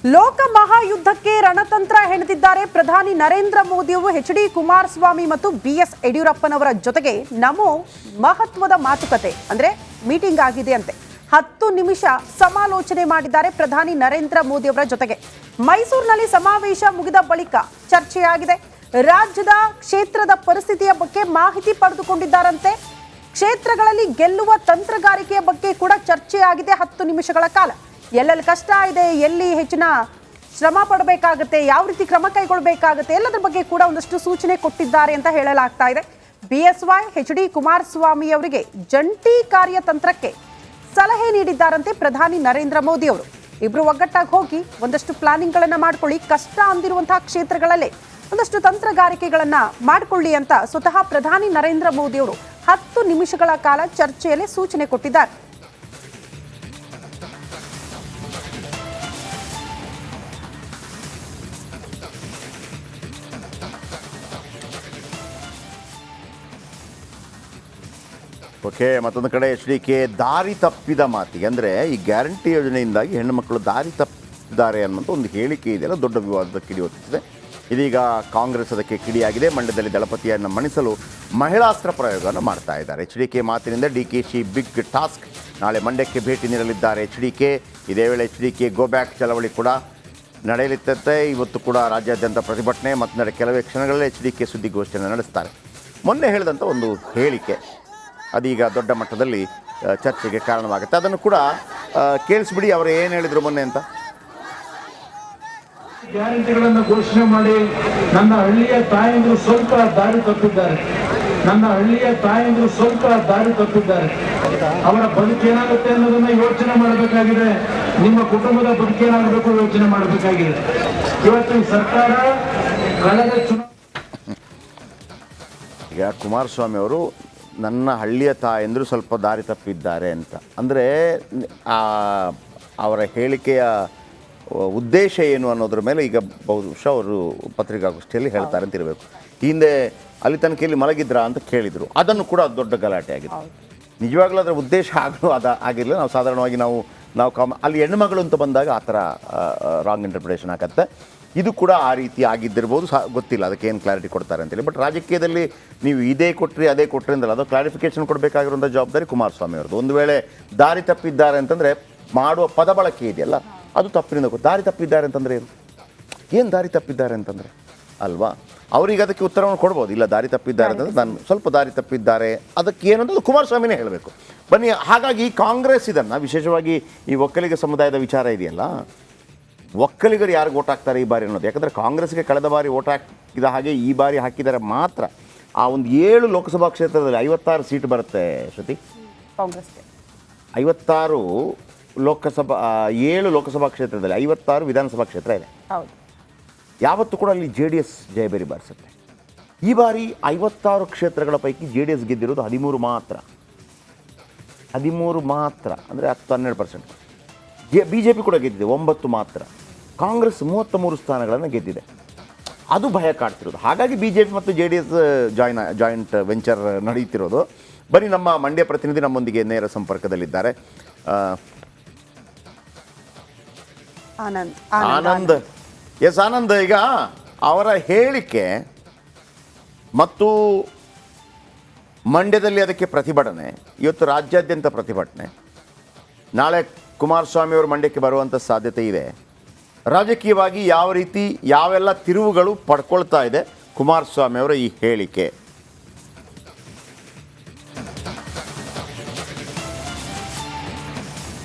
ಲೋಕ ಮಹಾಯುದ್ಧಕ್ಕೆ ರಣತಂತ್ರ ಹೆಣೆದಿದ್ದಾರೆ ಪ್ರಧಾನಿ ನರೇಂದ್ರ ಮೋದಿ ಅವರು. ಎಚ್.ಡಿ. ಕುಮಾರಸ್ವಾಮಿ ಮತ್ತು ಬಿ.ಎಸ್. ಯಡಿಯೂರಪ್ಪನವರ ಜೊತೆಗೆ ನಮೋ ಮಹತ್ವದ ಮಾತುಕತೆ ಅಂದ್ರೆ ಮೀಟಿಂಗ್ ಆಗಿದೆ ಅಂತೆ. 10 ನಿಮಿಷ ಸಮಾಲೋಚನೆ ಮಾಡಿದ್ದಾರೆ ಪ್ರಧಾನಿ ನರೇಂದ್ರ ಮೋದಿ ಅವರ ಜೊತೆಗೆ. ಮೈಸೂರಿನಲ್ಲಿ ಸಮಾವೇಶ ಮುಗಿದ ಬಳಿಕ ಚರ್ಚೆಯಾಗಿದೆ. ರಾಜ್ಯದ ಕ್ಷೇತ್ರದ ಪರಿಸ್ಥಿತಿಯ ಬಗ್ಗೆ ಮಾಹಿತಿ ಪಡೆದುಕೊಂಡಿದ್ದಾರಂತೆ. ಕ್ಷೇತ್ರಗಳಲ್ಲಿ ಗೆಲ್ಲುವ ತಂತ್ರಗಾರಿಕೆಯ ಬಗ್ಗೆ ಕೂಡ ಚರ್ಚೆಯಾಗಿದೆ 10 ನಿಮಿಷಗಳ ಕಾಲ. ಎಲ್ಲೆಲ್ಲಿ ಕಷ್ಟ ಇದೆ, ಎಲ್ಲಿ ಹೆಚ್ಚಿನ ಶ್ರಮ ಪಡಬೇಕಾಗುತ್ತೆ, ಯಾವ ರೀತಿ ಕ್ರಮ ಕೈಗೊಳ್ಳಬೇಕಾಗುತ್ತೆ ಎಲ್ಲದರ ಬಗ್ಗೆ ಕೂಡ ಒಂದಷ್ಟು ಸೂಚನೆ ಕೊಟ್ಟಿದ್ದಾರೆ ಅಂತ ಹೇಳಲಾಗ್ತಾ ಇದೆ. BSY H D. ಕುಮಾರಸ್ವಾಮಿ ಅವರಿಗೆ ಜಂಟಿ ಕಾರ್ಯತಂತ್ರಕ್ಕೆ ಸಲಹೆ ನೀಡಿದ್ದಾರಂತೆ ಪ್ರಧಾನಿ ನರೇಂದ್ರ ಮೋದಿ ಅವರು. ಇಬ್ರು ಒಗ್ಗಟ್ಟಾಗಿ ಹೋಗಿ ಒಂದಷ್ಟು ಪ್ಲಾನಿಂಗ್ ಗಳನ್ನ ಮಾಡ್ಕೊಳ್ಳಿ, ಕಷ್ಟ ಅಂದಿರುವಂತಹ ಕ್ಷೇತ್ರಗಳಲ್ಲೇ ಒಂದಷ್ಟು ತಂತ್ರಗಾರಿಕೆಗಳನ್ನ ಮಾಡಿಕೊಳ್ಳಿ ಅಂತ ಸ್ವತಃ ಪ್ರಧಾನಿ ನರೇಂದ್ರ ಮೋದಿ ಅವರು 10 ನಿಮಿಷಗಳ ಕಾಲ ಚರ್ಚೆಯಲ್ಲಿ ಸೂಚನೆ ಕೊಟ್ಟಿದ್ದಾರೆ. ಓಕೆ, ಮತ್ತೊಂದು ಕಡೆ ಎಚ್.ಡಿ.ಕೆ ದಾರಿ ತಪ್ಪಿದ ಮಾತಿಗೆ ಅಂದರೆ ಈ ಗ್ಯಾರಂಟಿ ಯೋಜನೆಯಿಂದಾಗಿ ಹೆಣ್ಣು ಮಕ್ಕಳು ದಾರಿ ತಪ್ಪಿದ್ದಾರೆ ಅನ್ನೋಂಥ ಒಂದು ಹೇಳಿಕೆ ಇದೆಯಲ್ಲ, ದೊಡ್ಡ ವಿವಾದದ ಕಿಡಿ ಹೊತ್ತಿದೆ. ಇದೀಗ ಕಾಂಗ್ರೆಸ್ ಅದಕ್ಕೆ ಕಿಡಿಯಾಗಿದೆ. ಮಂಡ್ಯದಲ್ಲಿ ದಳಪತಿಯನ್ನು ಮಣಿಸಲು ಮಹಿಳಾಸ್ತ್ರ ಪ್ರಯೋಗವನ್ನು ಮಾಡ್ತಾ ಇದ್ದಾರೆ. ಎಚ್.ಡಿ.ಕೆ ಮಾತಿನಿಂದ ಡಿ.ಕೆ.ಶಿ ಬಿಗ್ ಟಾಸ್ಕ್. ನಾಳೆ ಮಂಡ್ಯಕ್ಕೆ ಭೇಟಿ ನೀಡಲಿದ್ದಾರೆ ಎಚ್.ಡಿ.ಕೆ. ಇದೇ ವೇಳೆ ಎಚ್.ಡಿ.ಕೆ ಗೋ ಬ್ಯಾಕ್ ಚಳವಳಿ ಕೂಡ ನಡೆಯಲಿರುತ್ತೆ. ಇವತ್ತು ಕೂಡ ರಾಜ್ಯಾದ್ಯಂತ ಪ್ರತಿಭಟನೆ ಮತ್ತು ಕೆಲವೇ ಕ್ಷಣಗಳಲ್ಲಿ ಎಚ್.ಡಿ.ಕೆ ಸುದ್ದಿಗೋಷ್ಠಿಯನ್ನು ನಡೆಸ್ತಾರೆ. ಮೊನ್ನೆ ಹೇಳಿದಂಥ ಒಂದು ಹೇಳಿಕೆ ಅದೀಗ ದೊಡ್ಡ ಮಟ್ಟದಲ್ಲಿ ಚರ್ಚೆಗೆ ಕಾರಣವಾಗುತ್ತೆ. ಅದನ್ನು ಕೂಡ ಕೇಳಿಸ್ಬಿಡಿ ಅವರು ಏನು ಹೇಳಿದರು ಮೊನ್ನೆ ಅಂತ. ಗ್ಯಾರಂಟಿಗಳನ್ನು ಘೋಷಣೆ ಮಾಡಿ ನನ್ನ ಹಳ್ಳಿಯ ತಾಯಂದಿರು ಸ್ವಲ್ಪ ದಾರಿ ತಪ್ಪಿದ್ದಾರೆ. ಅವರ ಬದುಕೇನಾಗುತ್ತೆ ಅನ್ನೋದನ್ನ ಯೋಚನೆ ಮಾಡಬೇಕಾಗಿದೆ. ನಿಮ್ಮ ಕುಟುಂಬದ ಬದುಕೇನಾಗಬೇಕು ಯೋಚನೆ ಮಾಡಬೇಕಾಗಿದೆ. ಇವತ್ತು ಈ ಸರ್ಕಾರ ಕಳೆದ ಈಗ ಕುಮಾರಸ್ವಾಮಿ ಅವರು ನನ್ನ ಹಳ್ಳಿಯ ತಾಯಂದರು ಸ್ವಲ್ಪ ದಾರಿ ತಪ್ಪಿದ್ದಾರೆ ಅಂತ ಅಂದರೆ ಅವರ ಹೇಳಿಕೆಯ ಉದ್ದೇಶ ಏನು ಅನ್ನೋದ್ರ ಮೇಲೆ ಈಗ ಬಹುಶಃ ಅವರು ಪತ್ರಿಕಾಗೋಷ್ಠಿಯಲ್ಲಿ ಹೇಳ್ತಾರೆ ಅಂತ ಇರಬೇಕು. ಹಿಂದೆ ಅಲ್ಲಿ ತನಕ ಮಲಗಿದ್ರಾ ಅಂತ ಕೇಳಿದರು, ಅದನ್ನು ಕೂಡ ದೊಡ್ಡ ಗಲಾಟೆ ಆಗಿದೆ. ನಿಜವಾಗ್ಲೂ ಅದರ ಉದ್ದೇಶ ಆಗಿರಲಿಲ್ಲ. ನಾವು ಸಾಧಾರಣವಾಗಿ ನಾವು ಅಲ್ಲಿ ಹೆಣ್ಣುಮಗಳು ಅಂತ ಬಂದಾಗ ಆ ಥರ ರಾಂಗ್ ಇಂಟರ್ಪ್ರಿಟೇಷನ್ ಆಗುತ್ತೆ. ಇದು ಕೂಡ ಆ ರೀತಿ ಆಗಿದ್ದಿರ್ಬೋದು, ಗೊತ್ತಿಲ್ಲ, ಅದಕ್ಕೆ ಏನು ಕ್ಲಾರಿಟಿ ಕೊಡ್ತಾರೆ ಅಂತೇಳಿ. ಬಟ್ ರಾಜಕೀಯದಲ್ಲಿ ನೀವು ಇದೇ ಕೊಟ್ಟರೆ ಅದೇ ಕೊಟ್ಟರೆ ಅಂದಲ್ಲ, ಅದು ಕ್ಲಾರಿಫಿಕೇಷನ್ ಕೊಡಬೇಕಾಗಿರುವಂಥ ಜವಾಬ್ದಾರಿ ಕುಮಾರಸ್ವಾಮಿ ಅವ್ರದ್ದು. ಒಂದು ವೇಳೆ ದಾರಿ ತಪ್ಪಿದ್ದಾರೆ ಅಂತಂದರೆ ಮಾಡುವ ಪದ ಬಳಕೆ ಇದೆಯಲ್ಲ ಅದು ತಪ್ಪಿನಿಂದ ದಾರಿ ತಪ್ಪಿದ್ದಾರೆ ಅಂತಂದರೆ ಏನು ದಾರಿ ತಪ್ಪಿದ್ದಾರೆ ಅಂತಂದರೆ ಅಲ್ವಾ, ಅವ್ರಿಗೆ ಅದಕ್ಕೆ ಉತ್ತರವನ್ನು ಕೊಡ್ಬೋದು. ಇಲ್ಲ ದಾರಿ ತಪ್ಪಿದ್ದಾರೆ ಅಂತಂದರೆ ನಾನು ಸ್ವಲ್ಪ ದಾರಿ ತಪ್ಪಿದ್ದಾರೆ, ಅದಕ್ಕೆ ಏನಂತ ಕುಮಾರಸ್ವಾಮಿನೇ ಹೇಳಬೇಕು. ಬನ್ನಿ, ಹಾಗಾಗಿ ಕಾಂಗ್ರೆಸ್ ಇದನ್ನು ವಿಶೇಷವಾಗಿ ಈ ಒಕ್ಕಲಿಗ ಸಮುದಾಯದ ವಿಚಾರ ಇದೆಯಲ್ಲ, ಒಕ್ಕಲಿಗರು ಯಾರಿಗೆ ಓಟ್ ಹಾಕ್ತಾರೆ ಈ ಬಾರಿ ಅನ್ನೋದು. ಯಾಕಂದರೆ ಕಾಂಗ್ರೆಸ್ಗೆ ಕಳೆದ ಬಾರಿ ಓಟ್ ಹಾಕಿದ ಹಾಗೆ ಈ ಬಾರಿ ಹಾಕಿದರೆ ಮಾತ್ರ ಆ ಒಂದು 7 ಲೋಕಸಭಾ ಕ್ಷೇತ್ರದಲ್ಲಿ 56 ಸೀಟ್ ಬರುತ್ತೆ. ಶ್ರುತಿ, ಕಾಂಗ್ರೆಸ್ಗೆ 56 ಲೋಕಸಭಾ 7 ಲೋಕಸಭಾ ಕ್ಷೇತ್ರದಲ್ಲಿ 56 ವಿಧಾನಸಭಾ ಕ್ಷೇತ್ರ ಇದೆ. ಯಾವತ್ತೂ ಕೂಡ ಅಲ್ಲಿ JDS ಜಯಬೇರಿ ಬಾರಿಸುತ್ತೆ. ಈ ಬಾರಿ 56 ಕ್ಷೇತ್ರಗಳ ಪೈಕಿ JDS ಗೆದ್ದಿರೋದು 13 ಮಾತ್ರ ಅಂದರೆ 10-12%. BJP ಕೂಡ ಗೆದ್ದಿದೆ 9 ಮಾತ್ರ. ಕಾಂಗ್ರೆಸ್ 33 ಸ್ಥಾನಗಳನ್ನು ಗೆದ್ದಿದೆ. ಅದು ಭಯ ಕಾಡ್ತಿರೋದು. ಹಾಗಾಗಿ BJP ಮತ್ತು JDS ಜಾಯಿಂಟ್ ವೆಂಚರ್ ನಡೆಯುತ್ತಿರೋದು. ಬನ್ನಿ, ನಮ್ಮ ಮಂಡ್ಯ ಪ್ರತಿನಿಧಿ ನಮ್ಮೊಂದಿಗೆ ನೇರ ಸಂಪರ್ಕದಲ್ಲಿದ್ದಾರೆ. ಆನಂದ್. ಎಸ್ ಆನಂದ್, ಈಗ ಅವರ ಹೇಳಿಕೆ ಮತ್ತು ಮಂಡ್ಯದಲ್ಲಿ ಅದಕ್ಕೆ ಪ್ರತಿಭಟನೆ, ಇವತ್ತು ರಾಜ್ಯಾದ್ಯಂತ ಪ್ರತಿಭಟನೆ, ನಾಳೆ ಕುಮಾರಸ್ವಾಮಿ ಅವರು ಮಂಡ್ಯಕ್ಕೆ ಬರುವಂಥ ಸಾಧ್ಯತೆ ಇದೆ. ರಾಜಕೀಯವಾಗಿ ಯಾವ ರೀತಿ ಯಾವೆಲ್ಲ ತಿರುವುಗಳು ಪಡ್ಕೊಳ್ತಾ ಇದೆ ಕುಮಾರಸ್ವಾಮಿ ಅವರ ಈ ಹೇಳಿಕೆ?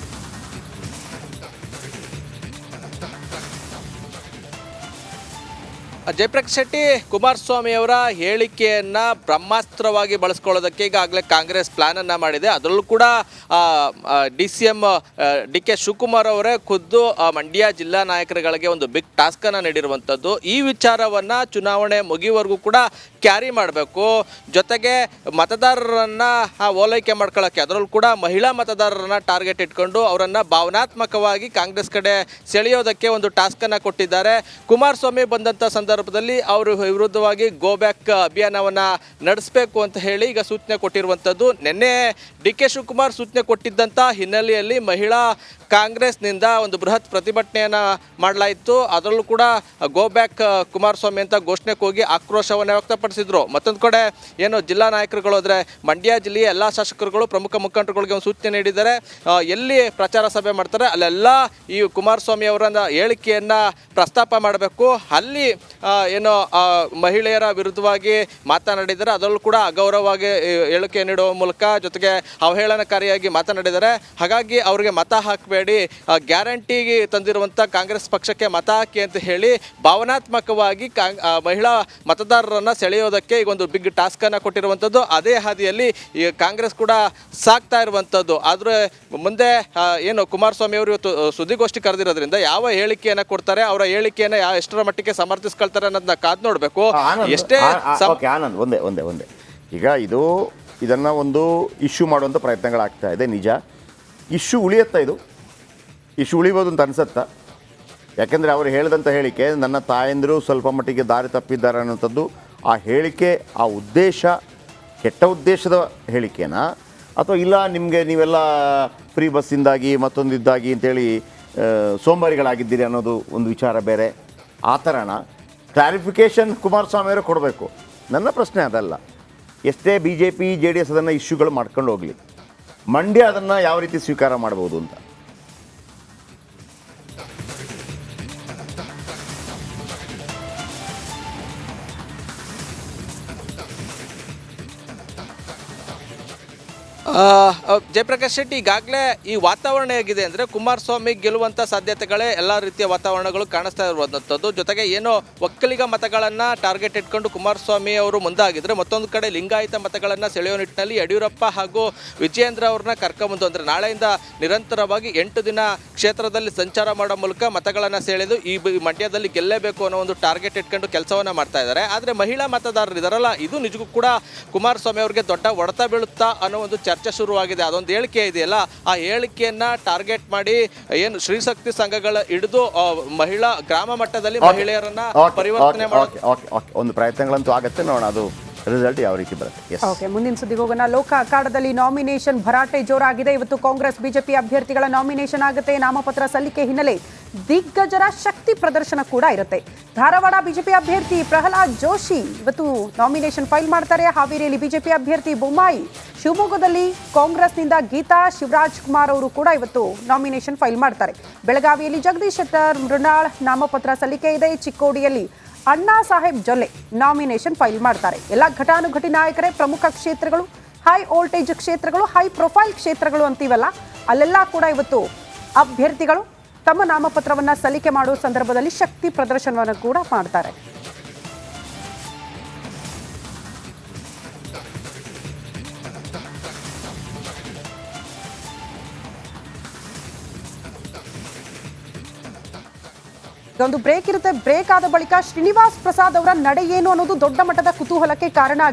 ಜಯಪ್ರಕಾಶ್ ಶೆಟ್ಟಿ, ಕುಮಾರಸ್ವಾಮಿ ಅವರ ಹೇಳಿಕೆಯನ್ನು ಬ್ರಹ್ಮಾಸ್ತ್ರವಾಗಿ ಬಳಸ್ಕೊಳ್ಳೋದಕ್ಕೆ ಈಗಾಗಲೇ ಕಾಂಗ್ರೆಸ್ ಪ್ಲಾನನ್ನು ಮಾಡಿದೆ. ಅದರಲ್ಲೂ ಕೂಡ DCM ಡಿ.ಕೆ. ಶಿವಕುಮಾರ್ ಅವರೇ ಖುದ್ದು ಮಂಡ್ಯ ಜಿಲ್ಲಾ ನಾಯಕರುಗಳಿಗೆ ಒಂದು ಬಿಗ್ ಟಾಸ್ಕನ್ನು ನೀಡಿರುವಂಥದ್ದು. ಈ ವಿಚಾರವನ್ನು ಚುನಾವಣೆ ಮುಗಿಯುವವರೆಗೂ ಕೂಡ ಕ್ಯಾರಿ ಮಾಡಬೇಕು. ಜೊತೆಗೆ ಮತದಾರರನ್ನು ಓಲೈಕೆ ಮಾಡ್ಕೊಳ್ಳೋಕ್ಕೆ, ಅದರಲ್ಲೂ ಕೂಡ ಮಹಿಳಾ ಮತದಾರರನ್ನು ಟಾರ್ಗೆಟ್ ಇಟ್ಕೊಂಡು ಅವರನ್ನು ಭಾವನಾತ್ಮಕವಾಗಿ ಕಾಂಗ್ರೆಸ್ ಕಡೆ ಸೆಳೆಯೋದಕ್ಕೆ ಒಂದು ಟಾಸ್ಕನ್ನು ಕೊಟ್ಟಿದ್ದಾರೆ. ಕುಮಾರಸ್ವಾಮಿ ಬಂದಂಥ ಸಂದರ್ಭದಲ್ಲಿ ಅವರು ವಿರುದ್ಧವಾಗಿ ಗೋ ಬ್ಯಾಕ್ ಅಭಿಯಾನವನ್ನು ನಡೆಸಬೇಕು ಅಂತ ಹೇಳಿ ಈಗ ಸೂಚನೆ ಕೊಟ್ಟಿರುವಂಥದ್ದು. ನಿನ್ನೆ ಡಿ.ಕೆ. ಶಿವಕುಮಾರ್ ಸೂಚನೆ ಕೊಟ್ಟಿದ್ದಂಥ ಹಿನ್ನೆಲೆಯಲ್ಲಿ ಮಹಿಳಾ ಕಾಂಗ್ರೆಸ್ನಿಂದ ಒಂದು ಬೃಹತ್ ಪ್ರತಿಭಟನೆಯನ್ನು ಮಾಡಲಾಯಿತು. ಅದರಲ್ಲೂ ಕೂಡ ಗೋ ಬ್ಯಾಕ್ ಕುಮಾರಸ್ವಾಮಿ ಅಂತ ಘೋಷಣೆ ಕೂಗಿ ಆಕ್ರೋಶವನ್ನು ವ್ಯಕ್ತಪಡಿಸಿದ್ರು. ಮತ್ತೊಂದು ಕಡೆ ಏನು ಜಿಲ್ಲಾ ನಾಯಕರುಗಳು ಅಂದರೆ ಮಂಡ್ಯ ಜಿಲ್ಲೆಯ ಎಲ್ಲ ಶಾಸಕರುಗಳು ಪ್ರಮುಖ ಮುಖಂಡರುಗಳಿಗೆ ಒಂದು ಸೂಚನೆ ನೀಡಿದ್ದಾರೆ. ಎಲ್ಲಿ ಪ್ರಚಾರ ಸಭೆ ಮಾಡ್ತಾರೆ ಅಲ್ಲೆಲ್ಲ ಈ ಕುಮಾರಸ್ವಾಮಿ ಅವರ ಹೇಳಿಕೆಯನ್ನು ಪ್ರಸ್ತಾಪ ಮಾಡಬೇಕು. ಅಲ್ಲಿ ಏನು ಮಹಿಳೆಯರ ವಿರುದ್ಧವಾಗಿ ಮಾತನಾಡಿದ್ದಾರೆ, ಅದರಲ್ಲೂ ಕೂಡ ಅಗೌರವವಾಗಿ ಹೇಳಿಕೆ ನೀಡುವ ಮೂಲಕ ಜೊತೆಗೆ ಅವಹೇಳನಕಾರಿಯಾಗಿ ಮಾತನಾಡಿದ್ದಾರೆ. ಹಾಗಾಗಿ ಅವರಿಗೆ ಮತ ಹಾಕಬೇಡಿ, ಗ್ಯಾರಂಟಿಗೆ ತಂದಿರುವಂಥ ಕಾಂಗ್ರೆಸ್ ಪಕ್ಷಕ್ಕೆ ಮತ ಹಾಕಿ ಅಂತ ಹೇಳಿ ಭಾವನಾತ್ಮಕವಾಗಿ ಮಹಿಳಾ ಮತದಾರರನ್ನು ಸೆಳೆಯೋದಕ್ಕೆ ಈಗ ಒಂದು ಬಿಗ್ ಟಾಸ್ಕನ್ನು ಕೊಟ್ಟಿರುವಂಥದ್ದು. ಅದೇ ಹಾದಿಯಲ್ಲಿ ಈ ಕಾಂಗ್ರೆಸ್ ಕೂಡ ಸಾಕ್ತಾ ಇರುವಂಥದ್ದು. ಆದರೆ ಮುಂದೆ ಏನು ಕುಮಾರಸ್ವಾಮಿ ಅವರು ಇವತ್ತು ಸುದ್ದಿಗೋಷ್ಠಿ ಕರೆದಿರೋದ್ರಿಂದ ಯಾವ ಹೇಳಿಕೆಯನ್ನು ಕೊಡ್ತಾರೆ, ಅವರ ಹೇಳಿಕೆಯನ್ನು ಎಷ್ಟರ ಮಟ್ಟಿಗೆ ಸಮರ್ಥಿಸ್ಕೊಳ್ತಾರೆ ಅನ್ನೋದನ್ನ ಕಾದು ನೋಡಬೇಕು. ಎಷ್ಟೇ ಆನಂದ್ ಒಂದೇ ಈಗ ಇದನ್ನು ಒಂದು ಇಶ್ಯೂ ಮಾಡುವಂಥ ಪ್ರಯತ್ನಗಳಾಗ್ತಾ ಇದೆ. ನಿಜ ಇಶ್ಯೂ ಉಳಿಯುತ್ತಾ, ಇಶ್ಯೂ ಉಳಿಬೋದು ಅಂತ ಅನಿಸುತ್ತಾ? ಯಾಕೆಂದರೆ ಅವರು ಹೇಳಿದಂಥ ಹೇಳಿಕೆ ನನ್ನ ತಾಯಂದಿರು ಸ್ವಲ್ಪ ಮಟ್ಟಿಗೆ ದಾರಿ ತಪ್ಪಿದ್ದಾರೆ ಅನ್ನೋಂಥದ್ದು ಆ ಹೇಳಿಕೆ, ಆ ಉದ್ದೇಶ ಕೆಟ್ಟ ಉದ್ದೇಶದ ಹೇಳಿಕೆನಾ ಅಥವಾ ಇಲ್ಲ ನೀವೆಲ್ಲ ಫ್ರೀ ಬಸ್ಸಿಂದಾಗಿ ಮತ್ತೊಂದಿದ್ದಾಗಿ ಅಂತೇಳಿ ಸೋಂಬಾರಿಗಳಾಗಿದ್ದೀರಿ ಅನ್ನೋದು ಒಂದು ವಿಚಾರ ಬೇರೆ, ಆ ಥರನ ಕ್ಲಾರಿಫಿಕೇಷನ್ ಕುಮಾರಸ್ವಾಮಿಯವರು ಕೊಡಬೇಕು. ನನ್ನ ಪ್ರಶ್ನೆ ಅದಲ್ಲ. ಎಷ್ಟೇ BJP JDS ಅದನ್ನು ಇಶ್ಯೂಗಳು ಮಾಡ್ಕೊಂಡು ಹೋಗಲಿ, ಮಂಡ್ಯ ಅದನ್ನು ಯಾವ ರೀತಿ ಸ್ವೀಕಾರ ಮಾಡ್ಬೋದು ಅಂತ. ಜಯಪ್ರಕಾಶ್ ಶೆಟ್ಟಿ, ಈಗಾಗಲೇ ಈ ವಾತಾವರಣ ಹೇಗಿದೆ ಅಂದರೆ ಕುಮಾರಸ್ವಾಮಿ ಗೆಲ್ಲುವಂಥ ಸಾಧ್ಯತೆಗಳೇ ಎಲ್ಲ ರೀತಿಯ ವಾತಾವರಣಗಳು ಕಾಣಿಸ್ತಾ ಇರುವಂಥದ್ದು. ಜೊತೆಗೆ ಏನೋ ಒಕ್ಕಲಿಗ ಮತಗಳನ್ನು ಟಾರ್ಗೆಟ್ ಇಟ್ಕೊಂಡು ಕುಮಾರಸ್ವಾಮಿ ಅವರು ಮುಂದಾಗಿದ್ದರೆ, ಮತ್ತೊಂದು ಕಡೆ ಲಿಂಗಾಯತ ಮತಗಳನ್ನು ಸೆಳೆಯೋ ನಿಟ್ಟಿನಲ್ಲಿ ಯಡಿಯೂರಪ್ಪ ಹಾಗೂ ವಿಜಯೇಂದ್ರ ಅವ್ರನ್ನ ಕರ್ಕೊಂಬಂದು ಅಂದರೆ ನಾಳೆಯಿಂದ ನಿರಂತರವಾಗಿ 8 ದಿನ ಕ್ಷೇತ್ರದಲ್ಲಿ ಸಂಚಾರ ಮಾಡೋ ಮೂಲಕ ಮತಗಳನ್ನು ಸೆಳೆದು ಈ ಮಂಡ್ಯದಲ್ಲಿ ಗೆಲ್ಲೇಬೇಕು ಅನ್ನೋ ಒಂದು ಟಾರ್ಗೆಟ್ ಇಟ್ಕೊಂಡು ಕೆಲಸವನ್ನು ಮಾಡ್ತಾ ಇದ್ದಾರೆ. ಆದರೆ ಮಹಿಳಾ ಮತದಾರರು ಇದಾರಲ್ಲ, ಇದು ನಿಜಕ್ಕೂ ಕೂಡ ಕುಮಾರಸ್ವಾಮಿ ಅವರಿಗೆ ದೊಡ್ಡ ಹೊಡೆತ ಬೀಳುತ್ತಾ ಅನ್ನೋ ಒಂದು ಚರ್ಚೆ ಶುರುವಾಗಿದೆ. ಅದೊಂದು ಹೇಳಿಕೆ ಇದೆಯಲ್ಲ, ಆ ಹೇಳಿಕೆಯನ್ನ ಟಾರ್ಗೆಟ್ ಮಾಡಿ ಏನು ಶ್ರೀಶಕ್ತಿ ಸಂಘಗಳ ಹಿಡಿದು ಮಹಿಳಾ ಗ್ರಾಮ ಮಟ್ಟದಲ್ಲಿ ಮಹಿಳೆಯರನ್ನ ಪರಿವರ್ತನೆ ಮಾಡೋದು ಒಂದು ಪ್ರಯತ್ನಗಳಂತೂ ಆಗತ್ತೆ. ನೋಡೋಣ ಅದು ರಿಸಲ್ಟ್ ಯಾವ ರೀತಿ ಬರುತ್ತೆ. ಓಕೆ, ಮುಂದಿನ ಸುದ್ದಿಗೆ ಹೋಗೋಣ. ಲೋಕ ಅಖಾಡದಲ್ಲಿ ನಾಮಿನೇಷನ್ ಭರಾಟೆ ಜೋರಾಗಿದೆ. ಇವತ್ತು ಕಾಂಗ್ರೆಸ್ ಬಿಜೆಪಿ ಅಭ್ಯರ್ಥಿಗಳ ನಾಮಿನೇಷನ್ ಆಗುತ್ತೆ. ನಾಮಪತ್ರ ಸಲ್ಲಿಕೆ ಹಿನ್ನೆಲೆ ದಿಗ್ಗಜರ ಶಕ್ತಿ ಪ್ರದರ್ಶನ ಕೂಡ ಇರುತ್ತೆ. ಧಾರವಾಡ ಬಿಜೆಪಿ ಅಭ್ಯರ್ಥಿ ಪ್ರಹ್ಲಾದ್ ಜೋಶಿ ಇವತ್ತು ನಾಮಿನೇಷನ್ ಫೈಲ್ ಮಾಡ್ತಾರೆ. ಹಾವೇರಿಯಲ್ಲಿ ಬಿಜೆಪಿ ಅಭ್ಯರ್ಥಿ ಬೊಮ್ಮಾಯಿ, ಶಿವಮೊಗ್ಗದಲ್ಲಿ ಕಾಂಗ್ರೆಸ್ನಿಂದ ಗೀತಾ ಶಿವರಾಜ್ ಕುಮಾರ್ ಅವರು ಕೂಡ ಇವತ್ತು ನಾಮಿನೇಷನ್ ಫೈಲ್ ಮಾಡ್ತಾರೆ. ಬೆಳಗಾವಿಯಲ್ಲಿ ಜಗದೀಶ್ ಶೆಟ್ಟರ್, ಮೃಣಾಳ್ ನಾಮಪತ್ರ ಸಲ್ಲಿಕೆ ಇದೆ. ಚಿಕ್ಕೋಡಿಯಲ್ಲಿ ಅಣ್ಣಾ ಸಾಹೇಬ್ ಜೊಲ್ಲೆ ನಾಮಿನೇಷನ್ ಫೈಲ್ ಮಾಡ್ತಾರೆ. ಎಲ್ಲ ಘಟಾನುಘಟಿ ನಾಯಕರೇ. ಪ್ರಮುಖ ಕ್ಷೇತ್ರಗಳು, ಹೈ ವೋಲ್ಟೇಜ್ ಕ್ಷೇತ್ರಗಳು, ಹೈ ಪ್ರೊಫೈಲ್ ಕ್ಷೇತ್ರಗಳು ಅಂತೀವಲ್ಲ, ಅಲ್ಲೆಲ್ಲ ಕೂಡ ಇವತ್ತು ಅಭ್ಯರ್ಥಿಗಳು ತಮ್ಮ ನಾಮಪತ್ರವನ್ನು ಸಲ್ಲಿಕೆ ಮಾಡುವ ಸಂದರ್ಭದಲ್ಲಿ ಶಕ್ತಿ ಪ್ರದರ್ಶನವನ್ನು ಕೂಡ ಮಾಡ್ತಾರೆ. ಒಂದು ಬ್ರೇಕ್ ಇರುತ್ತೆ. ಬ್ರೇಕ್ ಆದ ಬಳಿಕ ಶ್ರೀನಿವಾಸ್ ಪ್ರಸಾದ್ ಅವರ ನಡೆ ಏನು ಅನ್ನೋದು ದೊಡ್ಡ ಮಟ್ಟದ ಕುತೂಹಲಕ್ಕೆ ಕಾರಣ